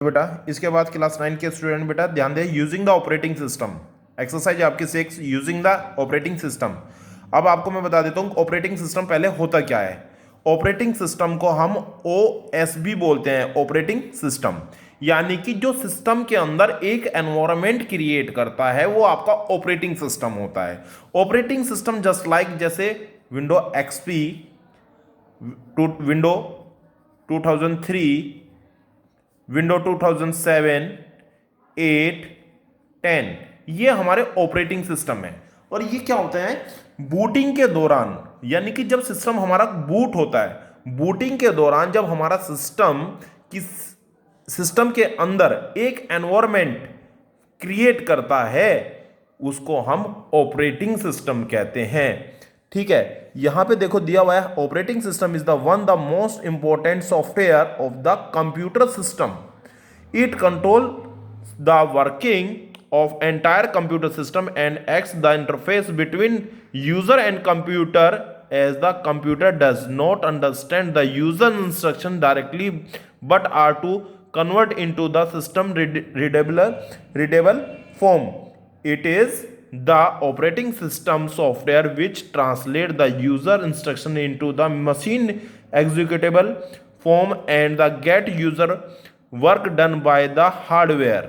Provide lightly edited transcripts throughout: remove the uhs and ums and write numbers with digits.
बेटा इसके बाद क्लास 9 के स्टूडेंट बेटा ध्यान दें, using the operating system exercise आपकी 6, यूजिंग द ऑपरेटिंग सिस्टम। अब आपको मैं बता देता हूँ ऑपरेटिंग सिस्टम पहले होता क्या है। ऑपरेटिंग सिस्टम को हम OSB बोलते हैं, ऑपरेटिंग सिस्टम। यानी कि जो सिस्टम के अंदर एक एनवायरनमेंट क्रिएट करता है वो आपका ऑपरेटिंग सिस्टम होता है। ऑपरेटिंग सिस्टम जस्ट लाइक जैसे विंडो XP, विंडो 2003, विंडो 2007, 8, 10, ये हमारे ऑपरेटिंग सिस्टम है। और ये क्या होता है, बूटिंग के दौरान, यानी कि जब सिस्टम हमारा बूट होता है, बूटिंग के दौरान जब हमारा सिस्टम के अंदर एक एनवायरनमेंट क्रिएट करता है उसको हम ऑपरेटिंग सिस्टम कहते हैं। ठीक है, यहां पे देखो दिया हुआ है, operating system is the most important software of the computer system. It control the working of entire computer system and acts the interface between user and computer, as the computer does not understand the user instruction directly but are to convert into the system readable form. It is the operating system software which translate the user instruction into the machine executable form and the get user work done by the hardware।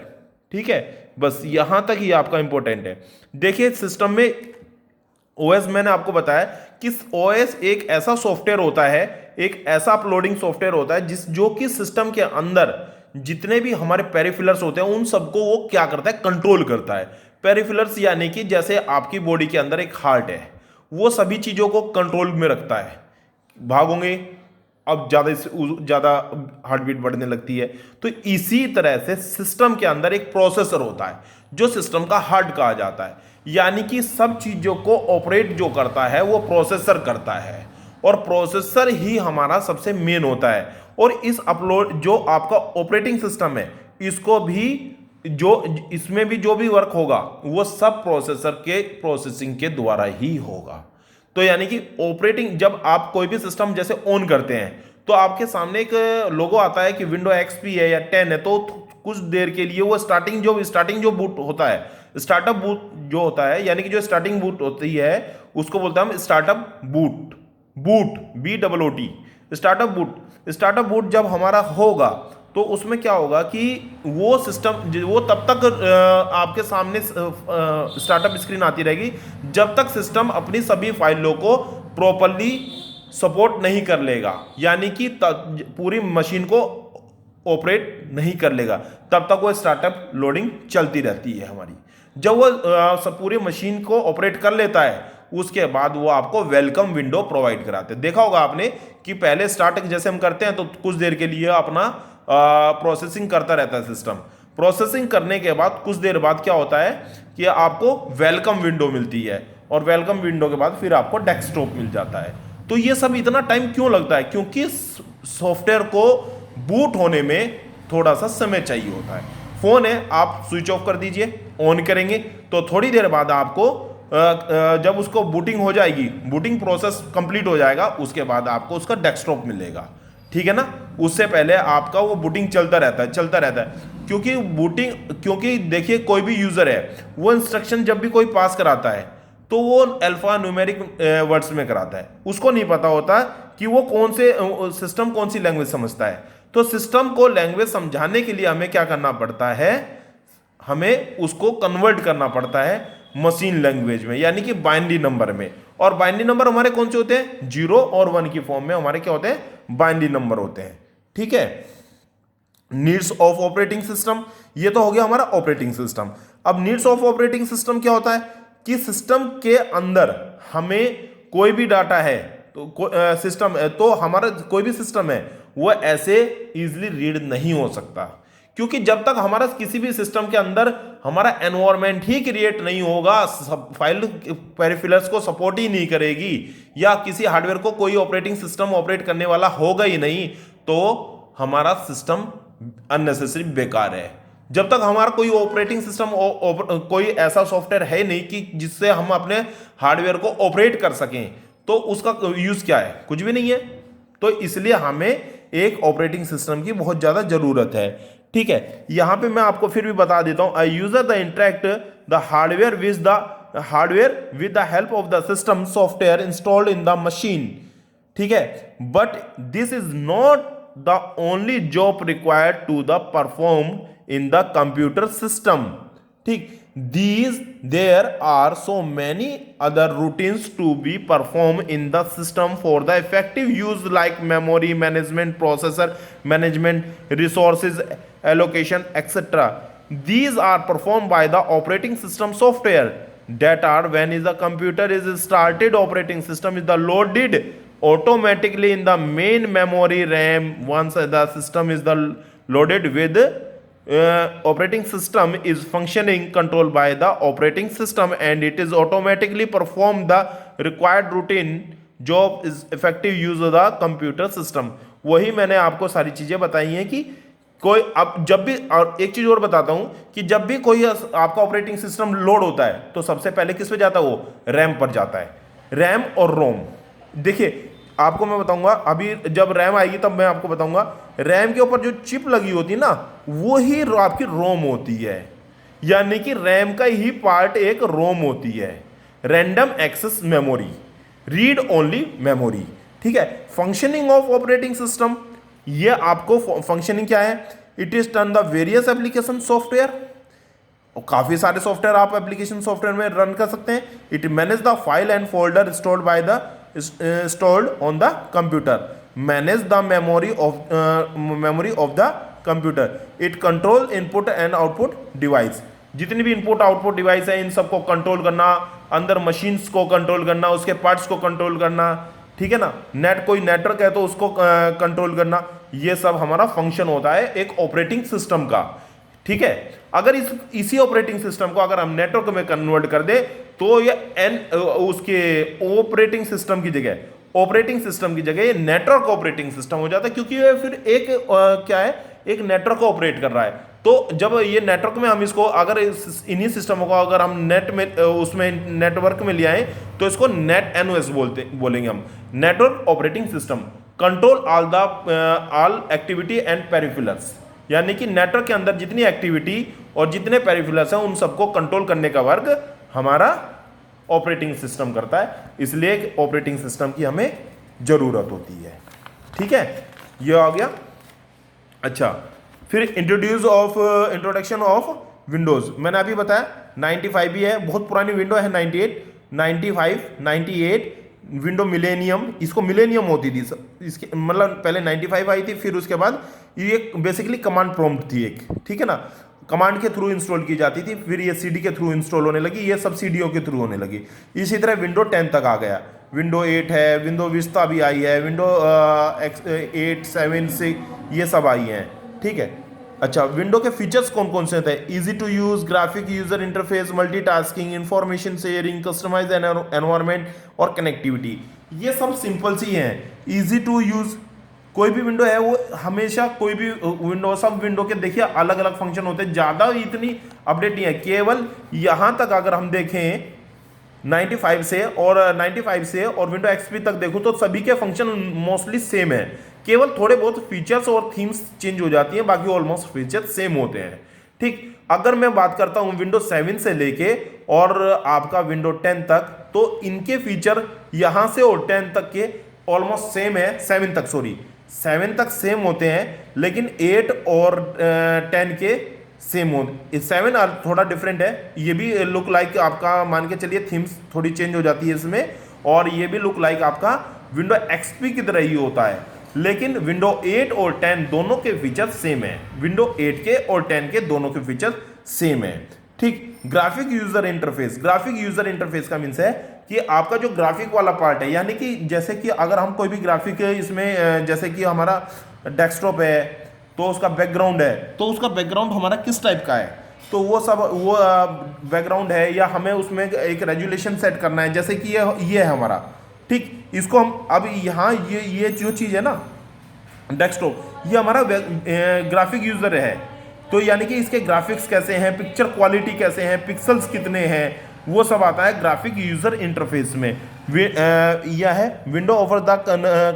ठीक है, बस यहां तक ही आपका important है। देखिए system में OS मैंने आपको बताया कि ओएस एक ऐसा सॉफ्टवेयर होता है, एक ऐसा अपलोडिंग सॉफ्टवेयर होता है जो कि सिस्टम के अंदर जितने भी हमारे पेरिफेरल्स होते हैं उन सबको वो क्या करता है, कंट्रोल करता है। पेरिफेरल्स यानी कि जैसे आपकी बॉडी के अंदर एक हार्ट है, वो सभी चीजों को कंट्रोल में रखता है। भागोगे अब ज्यादा हार्ट बीट बढ़ने लगती है, तो इसी तरह से सिस्टम के अंदर एक प्रोसेसर होता है जो सिस्टम का हार्ट कहा जाता है। यानी कि सब चीजों को ऑपरेट जो करता है वो प्रोसेसर करता है, और प्रोसेसर ही हमारा सबसे मेन होता है। और इस अपलोड जो आपका ऑपरेटिंग सिस्टम है, इसको भी जो इसमें भी जो भी वर्क होगा वो सब प्रोसेसर के प्रोसेसिंग के द्वारा ही होगा। तो यानी कि ऑपरेटिंग, जब आप कोई भी सिस्टम जैसे ऑन करते हैं तो आपके सामने एक लोगो आता है कि विंडो XP है या 10 है, तो कुछ देर के लिए वो स्टार्टिंग जो बूट होता है, स्टार्टअप बूट जो होता है, यानी कि जो स्टार्टिंग बूट होती है उसको बोलते हैं हम startup boot, BOOT, startup boot जब हमारा होगा तो उसमें क्या होगा कि वो सिस्टम वो तब तक आपके सामने स्टार्टअप स्क्रीन आती रहेगी जब तक सिस्टम अपनी सभी फाइलों को प्रॉपरली सपोर्ट नहीं कर लेगा, यानी कि पूरी मशीन को ऑपरेट नहीं कर लेगा, तब तक वो स्टार्टअप लोडिंग चलती रहती है हमारी। जब वो पूरी मशीन को ऑपरेट कर लेता है उसके बाद वो आपको वेलकम विंडो प्रोवाइड कराते हैं। देखा होगा आपने कि पहले स्टार्ट जैसे हम करते हैं तो कुछ देर के लिए अपना प्रोसेसिंग करता रहता है सिस्टम। प्रोसेसिंग करने के बाद कुछ देर बाद क्या होता है कि आपको वेलकम विंडो मिलती है, और वेलकम विंडो के बाद फिर आपको डेस्कटॉप मिल जाता है। तो ये सब इतना टाइम क्यों लगता है, क्योंकि सॉफ्टवेयर को बूट होने में थोड़ा सा समय चाहिए होता है। फोन है, आप स्विच ऑफ कर दीजिए, ऑन करेंगे तो थोड़ी देर बाद आपको जब उसको बूटिंग हो जाएगी, बूटिंग प्रोसेस कंप्लीट हो जाएगा, उसके बाद आपको उसका डेस्कटॉप मिलेगा। ठीक है ना, उससे पहले आपका वो बूटिंग चलता रहता है। क्योंकि देखिए कोई भी यूजर है वो इंस्ट्रक्शन जब भी कोई पास कराता है तो वो अल्फा न्यूमेरिक वर्ड्स में कराता है, उसको नहीं पता होता कि वो सिस्टम कौन सी लैंग्वेज समझता है। तो सिस्टम को लैंग्वेज समझाने के लिए हमें क्या करना पड़ता है, हमें उसको कन्वर्ट करना पड़ता है मशीन लैंग्वेज में, यानी कि बाइनरी नंबर में। और बाइनरी नंबर हमारे कौन से होते हैं, 0 और 1 की फॉर्म में हमारे क्या होते हैं, बाइनरी नंबर होते हैं। ठीक है, नीड्स ऑफ ऑपरेटिंग सिस्टम, ये तो हो गया हमारा ऑपरेटिंग सिस्टम। अब नीड्स ऑफ ऑपरेटिंग सिस्टम क्या होता है कि सिस्टम के अंदर हमें कोई भी डाटा है तो सिस्टम तो हमारा कोई भी सिस्टम है वो ऐसे इजीली रीड नहीं हो सकता, क्योंकि जब तक हमारा किसी भी सिस्टम के अंदर हमारा एनवायरनमेंट ही क्रिएट नहीं होगा, फाइल पेरिफेरल्स को सपोर्ट ही नहीं करेगी, या किसी हार्डवेयर को कोई ऑपरेटिंग सिस्टम ऑपरेट करने वाला होगा ही नहीं, तो हमारा सिस्टम अननेसेसरी बेकार है। जब तक हमारा कोई ऑपरेटिंग सिस्टम कोई ऐसा सॉफ्टवेयर है नहीं कि जिससे हम अपने हार्डवेयर को ऑपरेट कर सकें, तो उसका यूज क्या है, कुछ भी नहीं है। तो इसलिए हमें एक ऑपरेटिंग सिस्टम की बहुत ज़्यादा ज़रूरत है। ठीक है, यहां पे मैं आपको फिर भी बता देता हूं, a user the interact the hardware with the help of the system software installed in the machine. ठीक है, but this is not the only job required to the perform in the computer system. ठीक, there are so many other routines to be performed in the system for the effective use, like memory management, processor management, resources allocation, etc. These are performed by the operating system software that are when is the computer is started, operating system is the loaded automatically in the main memory RAM. Once the system is the loaded with operating system is functioning controlled by the operating system and it is automatically perform the required routine job is effective use of the computer system। वही मैंने आपको सारी चीजें बताई हैं कि कोई अब जब भी, और एक चीज और बताता हूं कि जब भी कोई आपका ऑपरेटिंग सिस्टम लोड होता है तो सबसे पहले किस पे जाता है, वो रैम पर जाता है, रैम और रोम। देखिए आपको मैं बताऊंगा, अभी जब रैम आएगी तब मैं आपको बताऊंगा, रैम के ऊपर जो चिप लगी होती है ना, वो ही आपकी रोम होती है, यानी कि रैम का ही पार्ट एक रोम होती है, random access memory, read only memory. ठीक है, फंक्शनिंग ऑफ ऑपरेटिंग सिस्टम, ये आपको फंक्शनिंग क्या है, it is turn the various application software, और काफी सारे सॉफ्टवेयर आप एप्लीकेशन सॉफ्टवेयर में रन कर सकते हैं। It manage the file and folder stored by the stored on the computer, manage the memory of the computer, it control input and output device। जितनी भी इनपुट आउटपुट डिवाइस है इन सबको control करना, अंदर मशीन्स को कंट्रोल करना, उसके parts को कंट्रोल करना, ठीक है ना, कोई नेटवर्क है तो उसको कंट्रोल करना, ये सब हमारा फंक्शन होता है एक ऑपरेटिंग सिस्टम का। ठीक है, अगर इसी ऑपरेटिंग सिस्टम को अगर हम नेटवर्क में कन्वर्ट कर दे तो ये उसके ऑपरेटिंग सिस्टम की जगह ये नेटवर्क ऑपरेटिंग सिस्टम हो जाता है, क्योंकि ये फिर एक क्या है, एक नेटवर्क ऑपरेट कर रहा है। तो जब ये नेटवर्क में हम इसको अगर इन्हीं सिस्टमों को अगर हम नेट में उसमें नेटवर्क में ले आए तो इसको नेट एनओएस बोलेंगे हम, network operating system, control all activity and peripherals, यानी कि नेटवर्क के अंदर जितनी एक्टिविटी और जितने पेरिफेरल्स हैं उन सबको कंट्रोल करने का वर्क हमारा ऑपरेटिंग सिस्टम करता है, इसलिए ऑपरेटिंग सिस्टम की हमें जरूरत होती है। ठीक है, ये आ गया। अच्छा, फिर इंट्रोडक्शन ऑफ विंडोज, मैंने अभी बताया 95 भी है, बहुत पुरानी विंडो है, 98 विंडो मिलेनियम, इसको मिलेनियम होती थी इसके, मतलब पहले 95 आई थी, फिर उसके बाद ये बेसिकली कमांड प्रॉम्प्ट थी एक, ठीक है ना, कमांड के थ्रू इंस्टॉल की जाती थी, फिर ये सीडी के थ्रू इंस्टॉल होने लगी, ये सब सीडीओ के थ्रू होने लगी। इसी तरह विंडो 10 तक आ गया, विंडो 8 है, विंडो विस्ता भी आई है, विंडो 8, 7, 6 ये सब आई हैं। ठीक है, अच्छा, विंडो के फीचर्स कौन कौन से थे, easy to use, graphic user interface, multitasking, information sharing, customize environment और कनेक्टिविटी, ये सब सिंपल सी हैं, इजी टू यूज। कोई भी विंडो है वो हमेशा, कोई भी विंडो, सब विंडो के देखिए अलग अलग फंक्शन होते हैं, ज़्यादा इतनी अपडेट नहीं है, केवल यहाँ तक अगर हम देखें 95 से और विंडो एक्सपी तक देखो तो सभी के फंक्शन मोस्टली सेम है, केवल थोड़े बहुत फीचर्स और थीम्स चेंज हो जाती हैं, बाकी ऑलमोस्ट फीचर्स सेम होते हैं। ठीक, अगर मैं बात करता हूँ विंडो 7 से लेके और आपका विंडो 10 तक, तो इनके फीचर यहाँ से और 10 तक के ऑलमोस्ट सेम है, 7 तक सेम होते हैं, लेकिन 8 और 10 के सेम होते, 7 थोड़ा डिफरेंट है, ये भी लुक लाइक आपका मान के चलिए थीम्स थोड़ी चेंज हो जाती है इसमें, और ये भी लुक लाइक आपका विंडो एक्सपी की तरह ही होता है, लेकिन विंडो 8 और 10 दोनों के फीचर सेम है, विंडो 8 के और 10 के दोनों के फीचर सेम है। ठीक, ग्राफिक यूजर इंटरफेस का मीन्स है कि आपका जो ग्राफिक वाला पार्ट है, यानी कि जैसे कि अगर हम कोई भी ग्राफिक इसमें, जैसे कि हमारा डेस्कटॉप है तो उसका बैकग्राउंड है, तो उसका बैकग्राउंड हमारा किस टाइप का है, तो वो सब वो बैकग्राउंड है, या हमें उसमें एक रेजुलेशन सेट करना है, जैसे कि ये है हमारा। ठीक, इसको हम अब यहाँ ये जो चीज़ है ना डेस्कटॉप, ये हमारा ग्राफिक यूजर है, तो यानी कि इसके ग्राफिक्स कैसे हैं, पिक्चर क्वालिटी कैसे हैं, पिक्सल्स कितने हैं, वो सब आता है ग्राफिक यूजर इंटरफेस में। यह है window offer the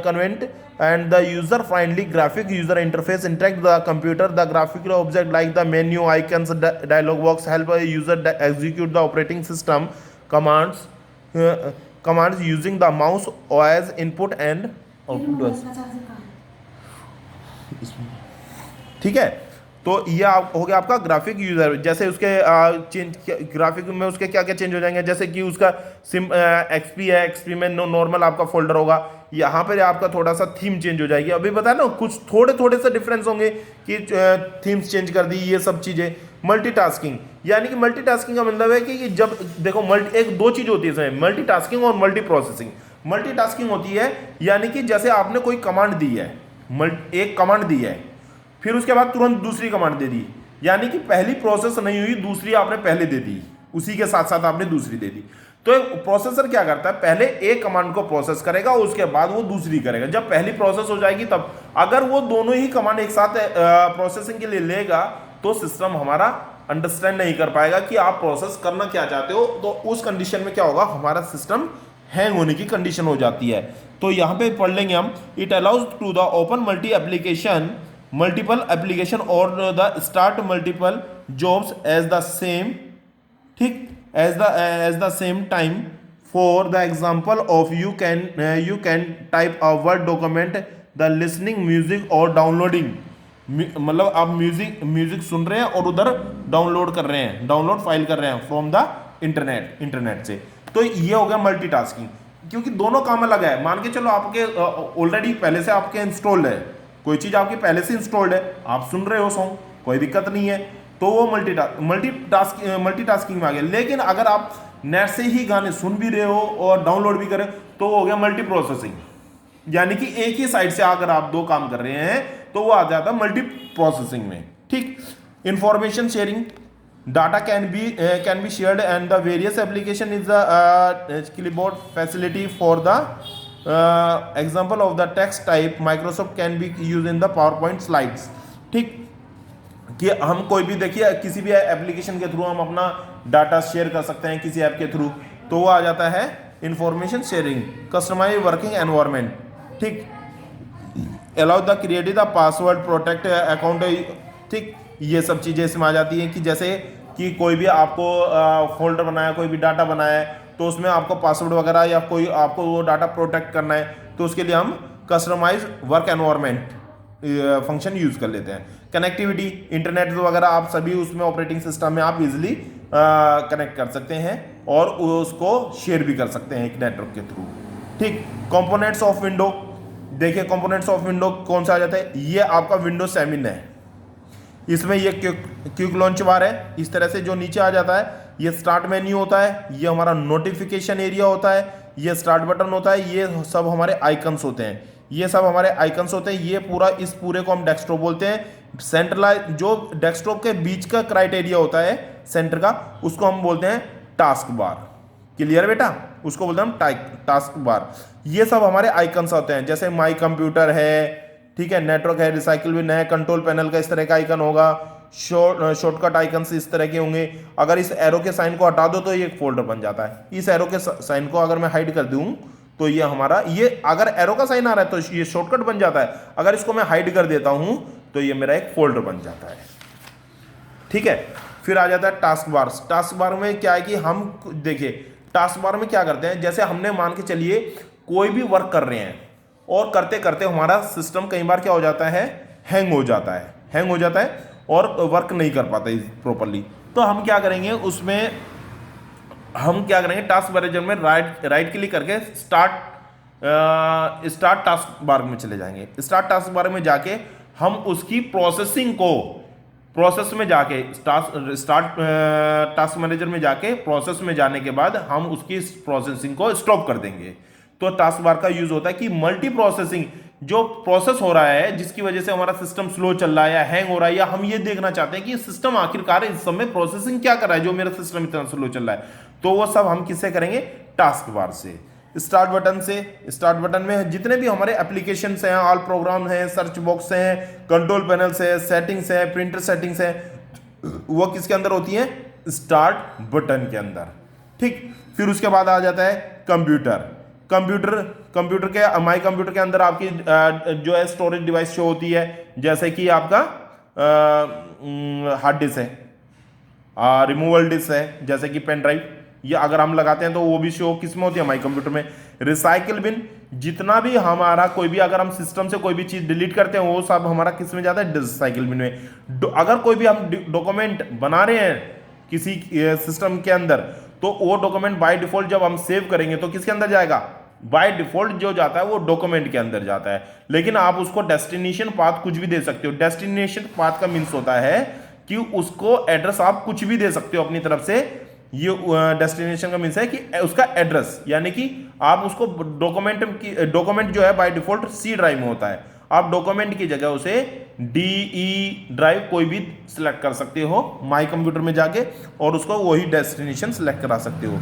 content and the user friendly graphic user interface interact the computer the graphical object like the menu icons dialog box help user execute the operating system commands using the mouse as input and output। ठीक है, तो ये हो गया आपका graphic user. जैसे उसके graphic में उसके क्या क्या चेंज हो जाएंगे, जैसे कि उसका एक्सपी है, एक्सपी में नॉर्मल आपका फोल्डर होगा, यहाँ पर आपका थोड़ा सा थीम चेंज हो जाएगी। अभी बताया ना कुछ थोड़े थोड़े से डिफरेंस होंगे कि थीम्स चेंज कर दी, ये सब चीजें। मल्टीटास्किंग, यानी कि मल्टीटास्किंग का मतलब है कि जब देखो एक दो चीज होती है इसमें, मल्टीटास्किंग और मल्टी प्रोसेसिंग। मल्टीटास्किंग होती है यानी कि जैसे आपने कोई कमांड दी है, एक कमांड दी है, फिर उसके बाद तुरंत दूसरी कमांड दे दी, यानी कि पहली प्रोसेस नहीं हुई, दूसरी आपने पहले दे दी, उसी के साथ साथ आपने दूसरी दे दी। तो एक प्रोसेसर क्या करता है, पहले एक कमांड को प्रोसेस करेगा, उसके बाद वो दूसरी करेगा। जब पहली प्रोसेस हो जाएगी तब अगर वो दोनों ही कमांड एक साथ प्रोसेसिंग के लिए लेगा तो सिस्टम हमारा अंडरस्टैंड नहीं कर पाएगा कि आप प्रोसेस करना क्या चाहते हो। तो उस कंडीशन में क्या होगा, हमारा सिस्टम हैंग होने की कंडीशन हो जाती है। तो यहां पे पढ़ लेंगे हम, it allows to the open multiple application और the start multiple jobs as the same, ठीक, as the same time. For the example of you can type a word document the listening music और downloading, मतलब आप music सुन रहे हैं और उधर download कर रहे हैं, डाउनलोड फाइल कर रहे हैं फ्रॉम द इंटरनेट से। तो ये हो गया मल्टीटास्किंग, क्योंकि दोनों काम अलग है। मान के चलो आपके ऑलरेडी पहले से आपके इंस्टॉल्ड है, कोई चीज आपकी पहले से इंस्टॉल्ड है, आप सुन रहे हो सॉन्ग, कोई दिक्कत नहीं है, तो वो मल्टीटास्किंग में आ गया। लेकिन अगर आप नेट से ही गाने सुन भी रहे हो और डाउनलोड भी करें तो वो हो गया मल्टी प्रोसेसिंग, यानी कि एक ही साइड से अगर आप दो काम कर रहे हैं तो वो आ जाता है मल्टी प्रोसेसिंग में, ठीक। Information sharing, data can be shared and the various application is the keyboard facility for the example of the text type Microsoft can be use in the power point slides, ठीक, कि हम कोई भी देखिए किसी भी एप्लीकेशन के through हम अपना डाटा शेयर कर सकते हैं किसी ऐप के थ्रू, तो वो आ जाता है information sharing. Customize working environment, ठीक, allow the creative the password protect account, ठीक, ये सब चीज़ें इसमें आ जाती हैं। कि जैसे कि कोई भी आपको फोल्डर बनाया, कोई भी डाटा बनाया है, तो उसमें आपको पासवर्ड वगैरह या कोई आपको वो डाटा प्रोटेक्ट करना है, तो उसके लिए हम customize work environment function use कर लेते हैं। कनेक्टिविटी, इंटरनेट वगैरह आप सभी उसमें ऑपरेटिंग सिस्टम में आप इजिली कनेक्ट कर सकते हैं और उसको शेयर भी कर सकते हैं एक नेटवर्क के थ्रू, ठीक। कंपोनेंट्स ऑफ विंडो, देखिए कंपोनेंट्स ऑफ विंडो कौन सा आ जाता है, ये आपका विंडो 7 है, इसमें ये क्विक लॉन्च बार है, इस तरह से जो नीचे आ जाता है, ये स्टार्ट मेन्यू होता है, ये हमारा नोटिफिकेशन एरिया होता है, ये स्टार्ट बटन होता है, ये सब हमारे आइकन्स होते हैं, ये सब हमारे आइकन्स होते हैं। ये पूरा, इस पूरे को हम डेस्कटॉप बोलते हैं। सेंट्रलाइज, जो डेस्कटॉप के बीच का क्राइटेरिया होता है सेंटर का, उसको हम बोलते हैं टास्क बार। क्लियर बेटा, उसको बोलते हैं हम टास्क बार। ये सब हमारे आइकन्स होते हैं, जैसे माई कंप्यूटर है, ठीक है, नेटवर्क है, रिसाइकिल भी नया, कंट्रोल पैनल का इस तरह का आइकन होगा, शॉर्टकट आइकन्स इस तरह के होंगे। अगर इस एरो के साइन को हटा दो तो ये एक फोल्डर बन जाता है। इस एरो के साइन को अगर मैं हाइड कर दूं तो ये हमारा, ये अगर एरो का साइन आ रहा है तो ये शॉर्टकट बन जाता है, अगर इसको मैं हाइड कर देता हूं तो ये मेरा एक फोल्डर बन जाता है, ठीक है। फिर आ जाता है टास्क बार। टास्क बार में क्या है कि हम देखिए टास्क बार में क्या करते हैं, जैसे हमने मान के चलिए कोई भी वर्क कर रहे हैं और करते करते हमारा सिस्टम कई बार क्या हो जाता है, हैंग हो जाता है और वर्क नहीं कर पाता प्रॉपरली। तो हम क्या करेंगे उसमें, टास्क मैनेजर में राइट क्लिक करके स्टार्ट टास्क बार में चले जाएंगे। स्टार्ट टास्क बार में जाके हम उसकी प्रोसेसिंग को, प्रोसेस में जाके स्टार्ट टास्क मैनेजर में जाके प्रोसेस में जाने के बाद हम उसकी प्रोसेसिंग को स्टॉप कर देंगे। तो टास्क बार का यूज होता है कि मल्टी प्रोसेसिंग, जो प्रोसेस हो रहा है जिसकी वजह से हमारा सिस्टम स्लो चल रहा है या हैंग हो रहा है, या हम ये देखना चाहते हैं कि सिस्टम आखिरकार इस समय प्रोसेसिंग क्या कर रहा है जो मेरा सिस्टम इतना स्लो चल रहा है, तो वो सब हम किससे करेंगे, टास्क बार से। स्टार्ट बटन से, स्टार्ट बटन में जितने भी हमारे एप्लीकेशंस हैं, ऑल प्रोग्राम हैं, सर्च बॉक्स हैं, कंट्रोल पैनल्स है, सेटिंग्स है, प्रिंटर सेटिंग्स है, वो किसके अंदर होती है, स्टार्ट बटन के अंदर, ठीक, फिर उसके बाद आ जाता है कंप्यूटर। कंप्यूटर के माई कंप्यूटर के अंदर आपकी जो है स्टोरेज डिवाइस शो होती है, जैसे कि आपका हार्ड डिस्क है, रिमूवल डिस्क है, जैसे कि पेन ड्राइव, ये अगर हम लगाते हैं तो वो भी शो किस में होती है, माई कंप्यूटर में। रिसाइकिल बिन, जितना भी हमारा कोई भी अगर हम सिस्टम से कोई भी चीज डिलीट करते हैं वो सब हमारा किस में जाता है, रिसाइकिल बिन में। अगर कोई भी हम डॉक्यूमेंट बना रहे हैं किसी सिस्टम के अंदर, तो वो डॉक्यूमेंट बाय डिफॉल्ट जब हम सेव करेंगे तो किसके अंदर जाएगा, बाय डिफॉल्ट जो जाता है वो डॉक्यूमेंट के अंदर जाता है। लेकिन आप उसको डेस्टिनेशन पाथ कुछ भी दे सकते हो। डेस्टिनेशन पाथ का मीन्स होता है कि उसको एड्रेस आप कुछ भी दे सकते हो अपनी तरफ से। ये डेस्टिनेशन का मीन्स है कि उसका एड्रेस, यानी कि आप उसको डॉक्यूमेंट जो है बाय डिफॉल्ट सी ड्राइव में होता है, आप डॉक्यूमेंट की जगह उसे डीई ड्राइव कोई भी सिलेक्ट कर सकते हो माई कंप्यूटर में जाके, और उसको वही डेस्टिनेशन सिलेक्ट करा सकते हो।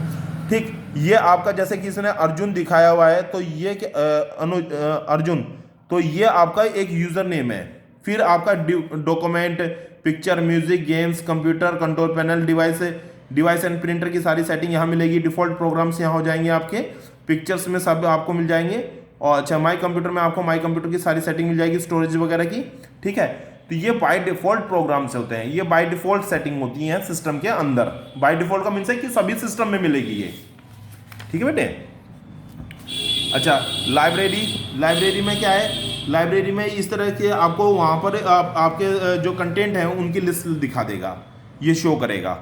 ठीक, ये आपका जैसे कि इसने अर्जुन दिखाया हुआ है, तो ये अर्जुन, तो ये आपका एक यूजर नेम है। फिर आपका document, picture, music, games, computer, control panel, device and printer की सारी सेटिंग यहाँ मिलेगी। डिफॉल्ट प्रोग्राम्स यहाँ हो जाएंगे आपके, पिक्चर्स में सब आपको मिल जाएंगे। और अच्छा, माई कंप्यूटर में आपको माई कंप्यूटर की सारी सेटिंग मिल जाएगी, स्टोरेज वगैरह की। ठीक है, तो ये बाय डिफॉल्ट प्रोग्राम्स होते हैं, ये बाय डिफॉल्ट सेटिंग होती है सिस्टम के अंदर। बाय डिफॉल्ट का मीन्स है कि सभी सिस्टम में मिलेगी ये। ठीक है बेटे। अच्छा, लाइब्रेरी में क्या है, लाइब्रेरी में इस तरह के आपको वहां पर आपके जो कंटेंट है उनकी लिस्ट दिखा देगा, ये शो करेगा।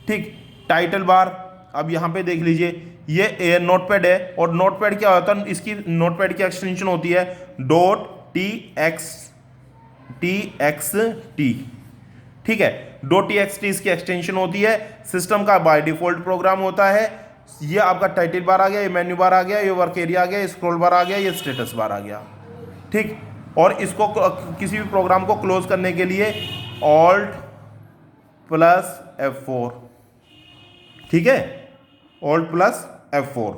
ठीक, टाइटल बार, अब यहाँ पे देख लीजिए, ये नोटपैड है, और नोटपैड क्या होता है, इसकी नोटपैड की एक्सटेंशन होती है .txt। ठीक है, .txt इसकी एक्सटेंशन होती है। सिस्टम का बाय डिफॉल्ट प्रोग्राम होता है। ये आपका टाइटल बार आ गया, ये मेन्यू बार आ गया, ये वर्क एरिया आ गया, ये स्क्रॉल बार आ गया, ये स्टेटस बार आ गया। ठीक, और इसको किसी भी प्रोग्राम को क्लोज करने के लिए Alt+F4, ठीक है, Alt+F4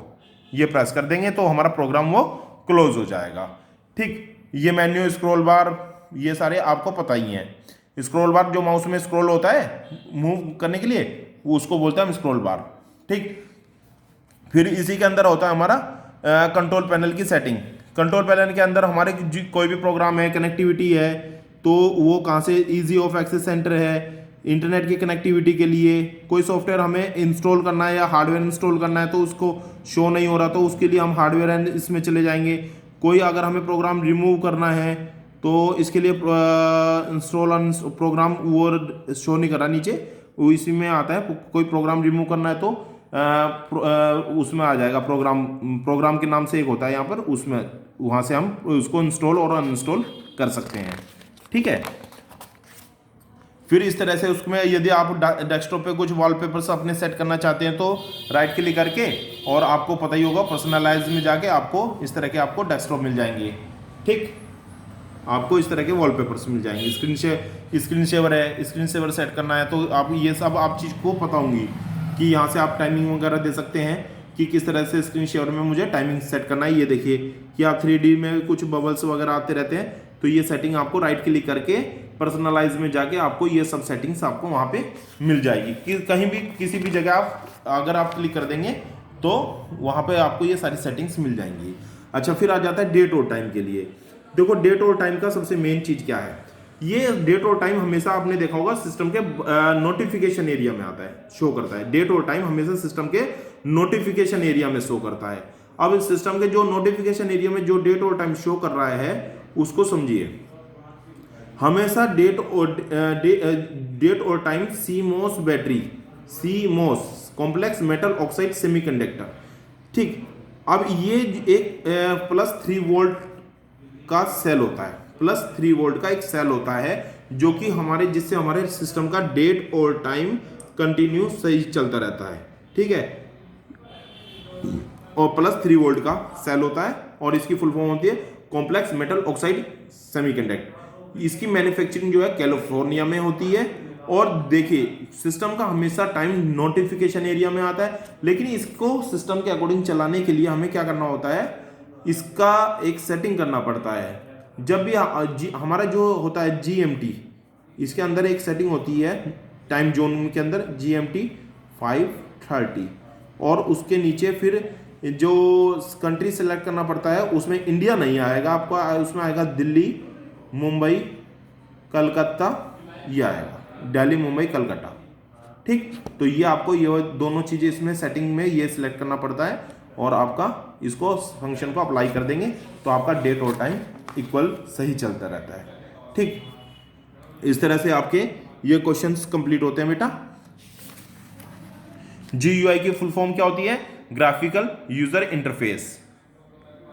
ये प्रेस कर देंगे तो हमारा प्रोग्राम वो क्लोज हो जाएगा। ठीक, ये मेन्यू, स्क्रॉल बार, ये सारे आपको पता ही हैं। स्क्रॉल बार जो माउस में स्क्रॉल होता है मूव करने के लिए, वो उसको बोलते हैं हम स्क्रॉल बार। ठीक, फिर इसी के अंदर होता है हमारा कंट्रोल पैनल की सेटिंग। कंट्रोल पैनल के अंदर हमारे कोई भी प्रोग्राम है, कनेक्टिविटी है, तो वो कहाँ से, इजी ऑफ एक्सेस सेंटर है, इंटरनेट की कनेक्टिविटी के लिए कोई सॉफ्टवेयर हमें इंस्टॉल करना है या हार्डवेयर इंस्टॉल करना है तो उसको शो नहीं हो रहा, तो उसके लिए हम हार्डवेयर एंड इसमें चले जाएंगे। कोई अगर हमें प्रोग्राम रिमूव करना है तो इसके लिए इंस्टॉल प्रोग्राम वो शो नहीं कर रहा नीचे, वो इसी में आता है। कोई प्रोग्राम रिमूव करना है तो उसमें आ जाएगा, प्रोग्राम के नाम से एक होता है यहाँ पर, उसमें वहाँ से हम उसको इंस्टॉल और अनइंस्टॉल कर सकते हैं। ठीक है, फिर इस तरह से उसमें यदि आप डेस्कटॉप पे कुछ वॉलपेपर्स अपने सेट करना चाहते हैं तो राइट क्लिक करके, और आपको पता ही होगा पर्सनलाइज में जाके आपको इस तरह के आपको डेस्कटॉप मिल जाएंगे। ठीक, आपको इस तरह के वॉलपेपर्स मिल जाएंगे। स्क्रीन सेवर है, स्क्रीन सेवर सेट करना है तो आप ये सब आप चीज़ को पता होंगी कि यहाँ से आप टाइमिंग वगैरह दे सकते हैं कि किस तरह से स्क्रीन शेयर में मुझे टाइमिंग सेट करना है। ये देखिए कि आप 3D में कुछ बबल्स वगैरह आते रहते हैं, तो ये सेटिंग आपको राइट क्लिक करके पर्सनलाइज में जाके आपको ये सब सेटिंग्स आपको वहाँ पे मिल जाएगी। कि कहीं भी किसी भी जगह आप अगर आप क्लिक कर देंगे तो वहाँ पे आपको ये सारी सेटिंग्स मिल जाएंगी। अच्छा, फिर आ जाता है डेट और टाइम के लिए। देखो, डेट और टाइम का सबसे मेन चीज़ क्या है, ये डेट और टाइम हमेशा आपने देखा होगा सिस्टम के नोटिफिकेशन एरिया में आता है, शो करता है। डेट और टाइम हमेशा सिस्टम के नोटिफिकेशन एरिया में शो करता है। अब इस सिस्टम के जो नोटिफिकेशन एरिया में जो डेट और टाइम शो कर रहा है उसको समझिए। हमेशा डेट और time CMOS battery, CMOS complex metal oxide semiconductor. ठीक, अब ये एक +3 वोल्ट का सेल होता है, +3 वोल्ट का एक सेल होता है जो कि जिससे हमारे सिस्टम का डेट और टाइम कंटिन्यू सही चलता रहता है। ठीक है, और +3 वोल्ट का सेल होता है और इसकी फुल फॉर्म होती है कॉम्प्लेक्स मेटल ऑक्साइड सेमीकंडक्टर। इसकी मैन्युफैक्चरिंग जो है कैलिफोर्निया में होती है। और देखिए, सिस्टम का हमेशा टाइम नोटिफिकेशन एरिया में आता है, लेकिन इसको सिस्टम के अकॉर्डिंग चलाने के लिए हमें क्या करना होता है, इसका एक सेटिंग करना पड़ता है। जब भी हमारा जो होता है GMT, इसके अंदर एक सेटिंग होती है टाइम जोन के अंदर GMT 5:30। और उसके नीचे फिर जो कंट्री सेलेक्ट करना पड़ता है उसमें इंडिया नहीं आएगा आपका, उसमें आएगा दिल्ली, मुंबई, कलकत्ता, ये आएगा दिल्ली, मुंबई, कलकत्ता। ठीक, तो ये आपको ये दोनों चीजें इसमें सेटिंग में ये सिलेक्ट करना पड़ता है और आपका इसको फंक्शन को अप्लाई कर देंगे तो आपका डेट और टाइम इक्वल सही चलता रहता है। ठीक, इस तरह से आपके ये क्वेश्चंस कंप्लीट होते हैं बेटा। GUI की फुल फॉर्म क्या होती है? Graphical user interface.